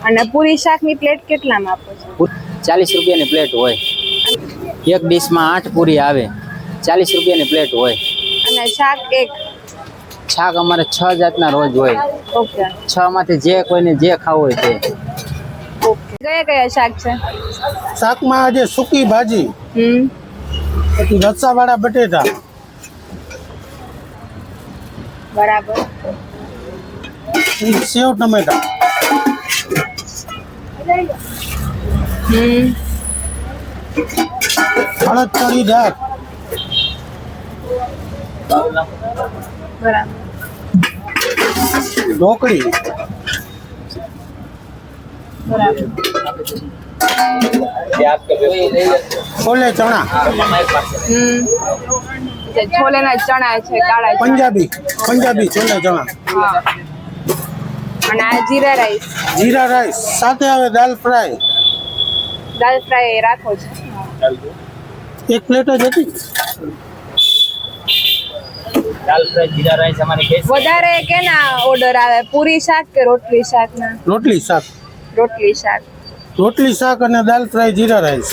અને પૂરી શાકની પ્લેટ કેટલામાં આપો છો? 40 રૂપિયાની પ્લેટ હોય. એક ડીશમાં 8 પૂરી આવે. 40 રૂપિયાની પ્લેટ હોય. અને શાક એક? શાક અમારે 6 જાતના રોજ હોય. ઓકે. 6 માંથી જે કોઈને જે ખાવું હોય તે. ઓકે. કયા કયા શાક છે? શાકમાં આજે સૂકી ભાજી, પછી રસાવાળા બટેટા, બરાબર, સેવ ટમેટા, અડદ કઢી દાળ, બરાબર, ઢોકળી, બરાબર, છોલે ચણા, છોલેના ચણા છે, કાળા ચણા. પંજાબી છોલે ચણા, હા. અને આ જીરા રાઈસ. જીરા રાઈસ સાથે આવે દાલ ફ્રાય. દાલ ફ્રાય રાખો છો? એક પ્લેટ જ હતી. દાલ ફ્રાય જીરા રાઈસ અમારી કેસ. વધારે કેના ઓર્ડર આવે, પૂરી શાક કે રોટલી શાકના? રોટલી શાક, રોટલી શાક અને દાલ ફ્રાય જીરા રાઈસ.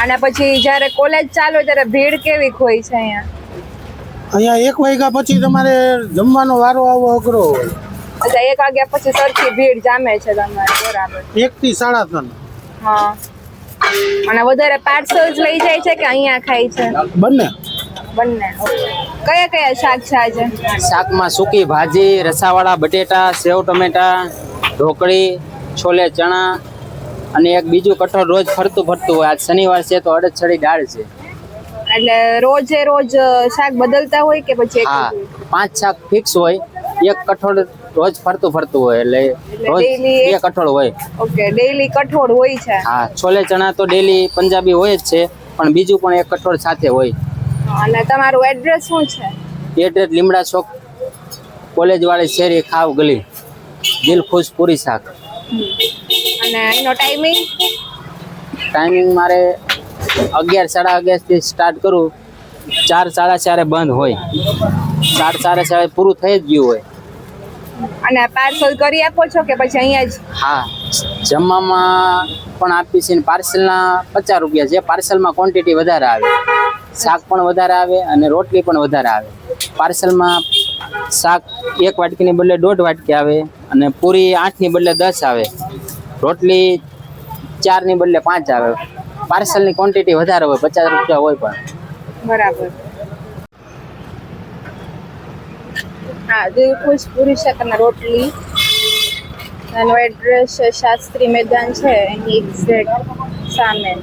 અને પછી જ્યારે કોલેજ ચાલુ હોય ત્યારે ભીડ કેવી હોય છે અહીંયા? અહીંયા 1 વાગ્યા પછી તમારે જમવાનો વારો આવવો અઘરો હોય. અચ્છા, 1 વાગ્યા પછી સરખી ભીડ જામે છે તમારે? બરાબર. 1 થી 3:30. હા. અને વધારે પાર્સલ લઈ જાય છે કે અહીંયા ખાય છે? બંને. કયા કયા શાક છે આજે? શાકમાં સૂકી ભાજી, રસાવાળા બટેટા, સેવ ટમેટા, ઢોકળી, છોલે ચણા અને એક બીજું કઠોળ રોજ ફરતું હોય. આજ શનિવાર છે તો અડદછડી દાળ છે. એટલે રોજે રોજ શાક બદલતા હોય કે પછી? હા, 5 શાક ફિક્સ હોય. એક કઠોળ રોજ ફરતું હોય એટલે રોજ 2 કઠોળ હોય. ઓકે, ડેઈલી કઠોળ હોય છે? હા, છોલે ચણા તો ડેઈલી પંજાબી હોય જ છે, પણ બીજું પણ એક કઠોળ સાથે હોય. અને તમારું એડ્રેસ શું છે? એડ્રેસ લીમડા ચોક, કોલેજ વાળી શેરી, ખાવ ગલી, દિલ ખુશ પૂરી શાક. અને એનો ટાઈમિંગ મારે 11 સાડા 11 થી સ્ટાર્ટ કરું, 4 સાડા 4 બંધ હોય. 4 સાડા 4 પૂરું થઈ જ ગયું હોય. અને પાર્સલ કરી આપો છો કે પછી અહીંયા જ? હા, જમવામાં પણ આપી છે. પાર્સલના 50 રૂપિયા છે. પાર્સલમાં ક્વોન્ટિટી વધારે આવે, શાક પણ વધારે આવે અને રોટલી પણ વધારે આવે. પાર્સલમાં શાક 1 વાટકીની બદલે 1.5 વાટકી આવે અને પૂરી 8ની બદલે 10 આવે. રોટલી 4ની બદલે 5 આવે. પાર્સલની ક્વોન્ટિટી વધારે હોય, 50 રૂપિયા હોય પણ. બરાબર. હા, દિલ ખુશ પૂરી શાક અને રોટલી. એનો એડ્રેસ શાસ્ત્રી મેદાન છે એની એક્ઝેક્ટ સામે.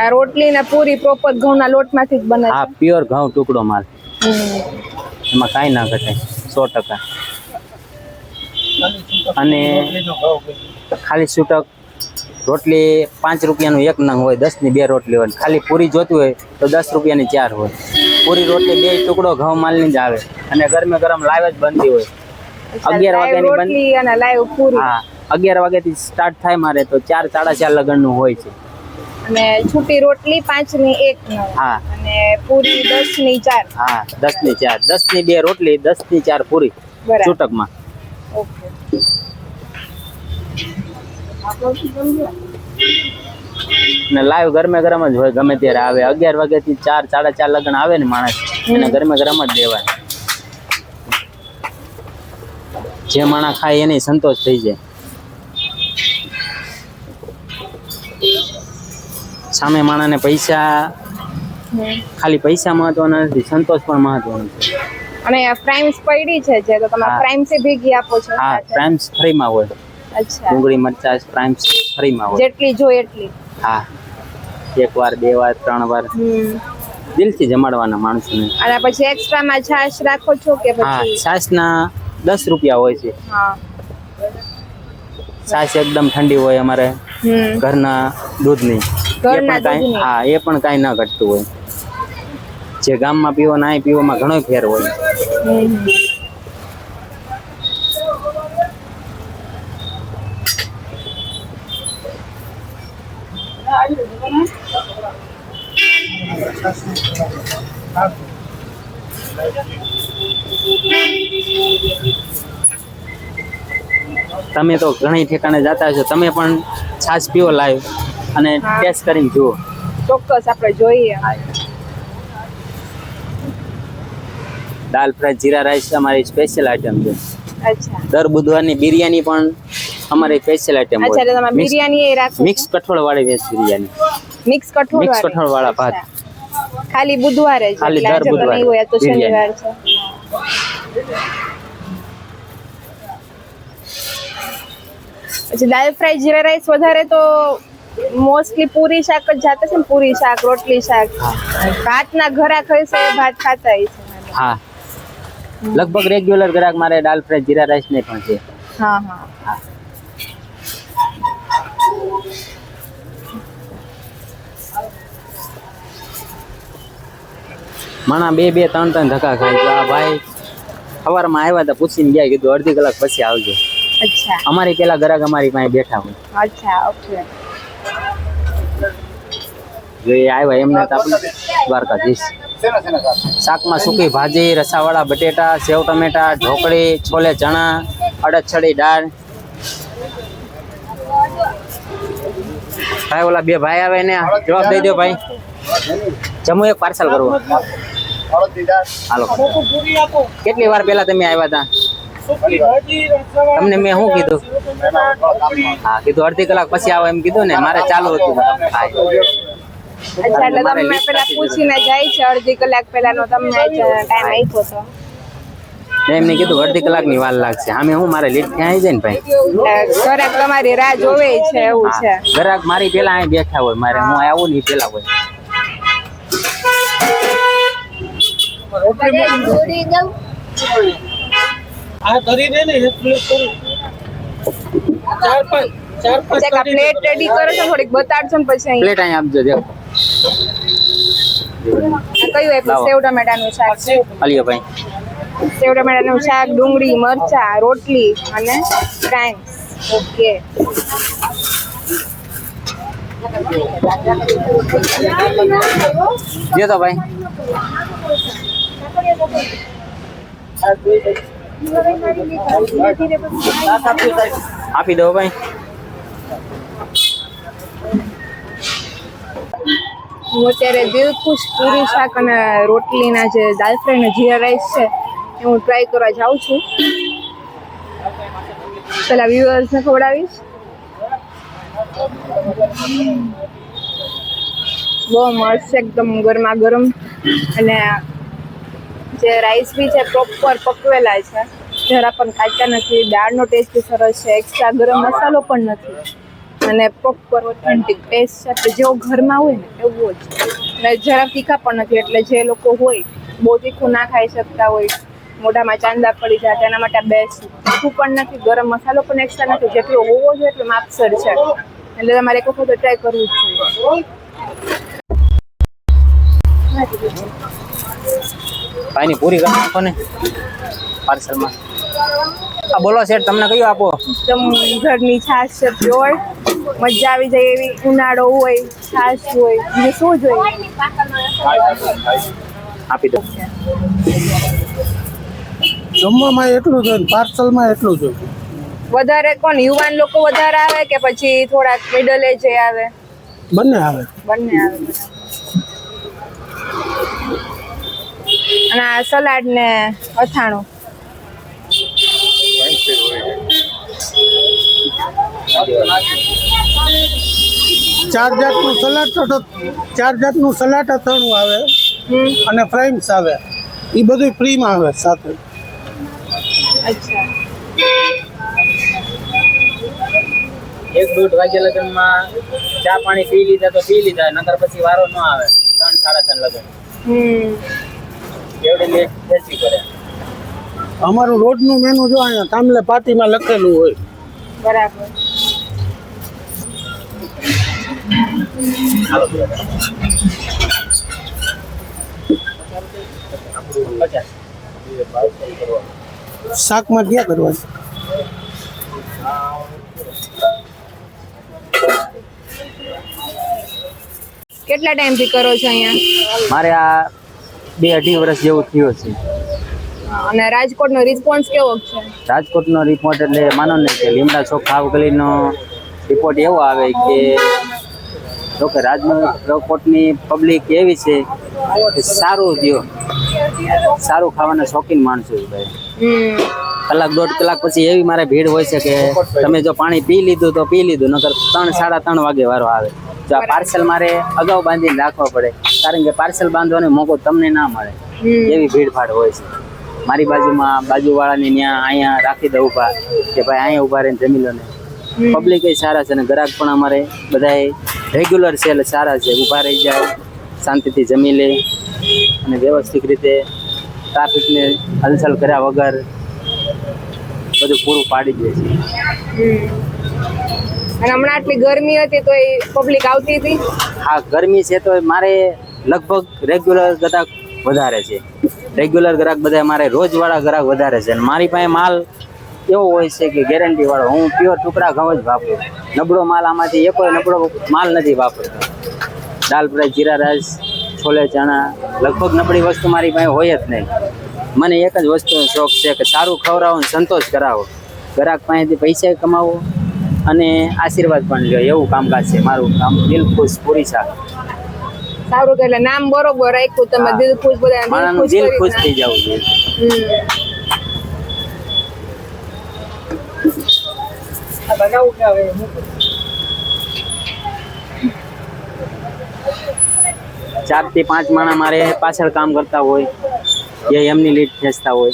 આ રોટલી ને પૂરી પ્રોપર ઘઉંના લોટમાંથી જ બને છે? હા, પ્યોર ઘઉં ટુકડો માલ. એમાં કાંઈ ના ઘટે, 100%. અને ખાલી છૂટક રોટલી 5 રૂપિયાનું 1 નંગ હોય, 10ની 2 રોટલી હોય. ખાલી પૂરી જોતી હોય તો 10 રૂપિયાની 4 હોય. પૂરી રોટલી 2 ટુકડો ઘઉં માલની જ આવે અને ગરમ લાઈવ જ બનતી હોય. 11 વાગ્યાની રોટલી અને લાઈવ પૂરી. હા, 11 વાગ્યાથી સ્ટાર્ટ થાય મારે તો 4 સાડા 4 લગનનું હોય છે. અને છૂટી રોટલી 5ની 1 નંગ. હા. અને પૂરી 10ની 4. હા, 10ની 4, 10ની 2 રોટલી, 10ની 4 પૂરી છૂટકમાં. ઓકે. ને લાઈવ ગરમે ગરમ જ હોય, ગમે ત્યારે આવે. 11 વાગ્યાથી 4 સાડા 4 લગન આવે ને માણસ, એને ગરમે ગરમ જ દેવાય. જે માણસ ખાય એની સંતોષ થઈ જાય. સામે માણસને પૈસા, ખાલી પૈસા મહત્વના નથી, સંતોષ પણ મહત્વનો છે. અને ફ્રાઈમ્સ પડી છે જે તો તમે ફ્રાઈમ્સ ભેગી આપો છો? હા, ફ્રાઈમ્સ ફ્રીમાં હોય. અચ્છા, ડુંગળી મરચા ફ્રાઈમ્સ ફ્રીમાં હોય. જેટલી જોઈએ એટલી? હા, 1 વાર 2 વાર 3 વાર દિલથી જમાડવાના માણસોને. અને પછી એક્સ્ટ્રામાં છાશ રાખો છો કે પછી? હા, છાશના 10 રૂપિયા હોય છે. હા. છાશ એકદમ ઠંડી હોય અમારે, ઘરના દૂધની. હા, એ પણ કાંઈ ના ઘટતું હોય. જે ગામમાં પીવો ના પીવામાં ઘણો ફેર હોય. તમે તો ઘણી ઠેકાણે જતા હશો, તમે પણ છાશ પીવો લાઈવ અને હા. ટેસ્ટ કરીને જુઓ. ચોક્કસ આપણે જોઈએ. દાલ ફ્રાય જીરા રાઈસ અમારી સ્પેશિયલ આઈટમ છે. અચ્છા દર બુધવારની બિરયાની પણ અમારી સ્પેશિયલ આઈટમ અચ્છા, એટલે તમે હોય. બિરયાની એ રાખો મિક્સ કઠોળ વાળી વેજ બિરયાની, મિક્સ કઠોળ મિક્સ કઠોળ વાળા ભાત. ખાલી બુધવારે જ, ખાલી એટલે દર આજે તો બુધવારે નહીં હોય, આ તો બિરયાની. શનિવાર છે. પછી દાલ ફ્રાય જીરા રાઈસ વધારે તો મોસ્ટલી પૂરી શાક જ જાતે છે ને, પૂરી શાક રોટલી શાક ભાતના ઘરા ખઈશે એ ભાત ખાતા હશે. હા, લગભગ રેગ્યુલર ગ્રાહક મારે દાલ ફ્રાય જીરા રાઈસ ને પણ છે. હા હા માણા બે બે ત્રણ ત્રણ ધક્કા ખાય. તો આ ભાઈ સવારમાં આવ્યા હતા, પૂછીને ગયા, કીધું અડધી કલાક પછી આવજો. અચ્છા અમારી પેલા ગ્રાહક અમારી પાસે બેઠા હોય, અચ્છા ઓકે. જો એ આવ્યા એમને તો આપણે દ્વારકાધીશ. શાકમાં સૂકી ભાજી, રસાવાળા બટેટા, સેવ ટમેટા, ઢોકળી, છોલે ચણા, અડદછડી દાળ. ભાઈ ઓલા બે ભાઈ આવે ને જવાબ દઈ દો ભાઈ. જમવું એક પાર્સલ કરવું. હાલો, કેટલી વાર પહેલા તમે આવ્યા હતા? તમને મેં શું કીધું? હા, કીધું અડધી કલાક પછી આવો એમ કીધું ને, મારે ચાલુ હતું. અચ્છા, એટલે તમે પેલા પૂછીને જાય છે અડધી કલાક પહેલાનો તમને ટાઈમ આપ્યો હતો. મેં એમને કીધું અડધી કલાકની વાર લાગશે. આમે હું મારે લીટ ત્યાં આવી જાય ને ભાઈ. ઘરાક તમારી રાહ જોવે છે એવું છે. ગ્રાહક મારી પેલા અહીં બેઠા હોય, મારે હું આવું નહીં પેલા હોય. આ કરી દે ને એક પ્લેટ કરું. ચાર પાંચ અચ્છા, પ્લેટ રેડી કરો છો, થોડીક બતાડજો ને પછી અહીં. પ્લેટ અહીં આપજો. દેખો કયું આપ્યું? સેવ ટમેટાનું શાક છે. અલિયો ભાઈ, સેવ ટમેટાનું શાક, ડુંગળી, મરચા, રોટલી અને ફ્રાઈસ. ઓકે. જે તો ભાઈ આપી દો ભાઈ. હું અત્યારે દિલખુશ પૂરી શાક અને રોટલીના જે દાલ ફ્રાય અને જીરા રાઈસ છે એ હું ટ્રાય કરવા જાઉં છું. પેલા વ્યુઅર્સને ખવડાવીશ. બહુ મસ્ત, એકદમ ગરમા ગરમ. અને જે રાઈસ બી છે પ્રોપર પકવેલા છે, જરા પણ કાચા નથી. દાળનો ટેસ્ટ બી સરસ છે, એક્સ્ટ્રા ગરમ મસાલો પણ નથી, અને પ્રોપર ઓથેન્ટિક ટેસ્ટ છે. એટલે જેવો ઘરમાં હોય ને એવું જ. અને જરા તીખા પણ નથી, એટલે જે લોકો હોય બહુ તીખું ના ખાઈ શકતા હોય, મોઢામાં ચાંદા પડી જાય, તેના માટે બેસ્ટ. તીખું પણ નથી, ગરમ મસાલો પણ એક્સ્ટ્રા નથી, જેટલો હોવો જોઈએ એટલો માપસર છે. એટલે તમારે એક વખત ટ્રાય કરવું જ જોઈએ. ભાઈની પૂરી કરી નાખો ને પાર્સલમાં. હા બોલો શેઠ, તમને કયું આપો? એકદમ ઘરની છાશ છે, પ્યોર, મજા આવી જાય એવી. ઉનાળો હોય, છાશ હોય, બીજું શું જોઈએ? આપી દો. જમવામાં એટલું જોઈએ, પાર્સલમાં એટલું જોઈએ. વધારે કોણ, યુવાન લોકો વધારે આવે કે પછી થોડાક મિડલ એજ આવે? બંને આવે. બંને આવે. અને આ સલાડ ને અથાણું. ચાર જાતનું સલાડ અથાણું આવે અને ફ્રાઈમ્સ આવે. એ બધું ફ્રીમાં આવે સાથે. અચ્છા, 1-1.5 વાગ્યા લગનમાં ચા પાણી પી લીધા તો પી લીધા, નકર પછી વારો ન આવે. 3-3:30 લગન એવડી લેટ બેસી કરે. અમારું રોજનું મેનુ જો અહીંયા તાંબલે પાટીમાં લખેલું હોય. બરાબર. હાલો 50. શાકમાં ક્યાં કરવાનું? કેટલા ટાઈમથી કરો છો અહીંયા? મારે આ 2-2.5 વર્ષ જેવું થયું છે. અને રાજકોટનો રિસ્પોન્સ કેવો છે? રાજકોટનો રિપોર્ટ એટલે માનો ને કે લીમડા ચોક ખાવગલીનો રિપોર્ટ એવો આવે કે જોકે રાજકોટની પબ્લિક એવી છે કે સારું દ્યો, સારું ખાવાના શોખીન માણસો છે ભાઈ. કલાક 1.5 કલાક પછી એવી મારે ભીડ હોય છે કે તમે જો પાણી પી લીધું તો પી લીધું, નકર 3-3:30 વાગે વારો આવે. જો આ પાર્સલ મારે અગાઉ બાંધીને રાખવા પડે, કારણ કે પાર્સલ બાંધવાનો મોકો તમને ના મળે, એવી ભીડભાડ હોય છે. મારી બાજુમાં બાજુવાળાને ત્યાં અહીંયા રાખી દઉં ઊભા કે ભાઈ અહીંયા ઊભા રહીને જમી લો ને. પબ્લિક એ સારા છે અને ગ્રાહક પણ અમારે બધાએ રેગ્યુલર છે એટલે સારા છે. ઊભા રહી જાય, શાંતિથી જમી લે અને વ્યવસ્થિત રીતે ટ્રાફિકને હલચલ કર્યા વગર બધું પૂરું પાડી દે છે. અને હમણાં આટલી ગરમી હતી તો એ પબ્લિક આવતી હતી? હા, ગરમી છે તો મારે લગભગ રેગ્યુલર ગ્રાહક વધારે છે. રેગ્યુલર ગ્રાહક બધા મારે રોજવાળા ગ્રાહક વધારે છે અને મારી પાસે માલ એવો હોય છે કે ગેરંટી વાળો. હું પ્યોર ટુકડા ઘઉં જ વાપરું. નબળો માલ આમાંથી એકોય નબળો માલ નથી વાપરતો. દાલ ફ્રાય, જીરા રાઈસ, છોલે ચણા, લગભગ નબળી વસ્તુ મારી પાસે હોય જ નહીં. મને એક જ વસ્તુનો શોખ છે કે સારું ખવડાવો અને સંતોષ કરાવો, ગ્રાહક પાસેથી પૈસા કમાવો અને આશીર્વાદ પણ લ્યો, એવું કામકાજ છે મારું. કામ દિલ ખુશ પૂરી શાક. સારું, કે એટલે નામ બરોબર રાખ્યું તમે, દિલ ખુશ, બધા મારાનું દિલ ખુશ થઈ જવું જોઈએ. 4 થી 5 માણસ મારે પાછળ કામ કરતા હોય, એ એમની લીડ ખેંચતા હોય.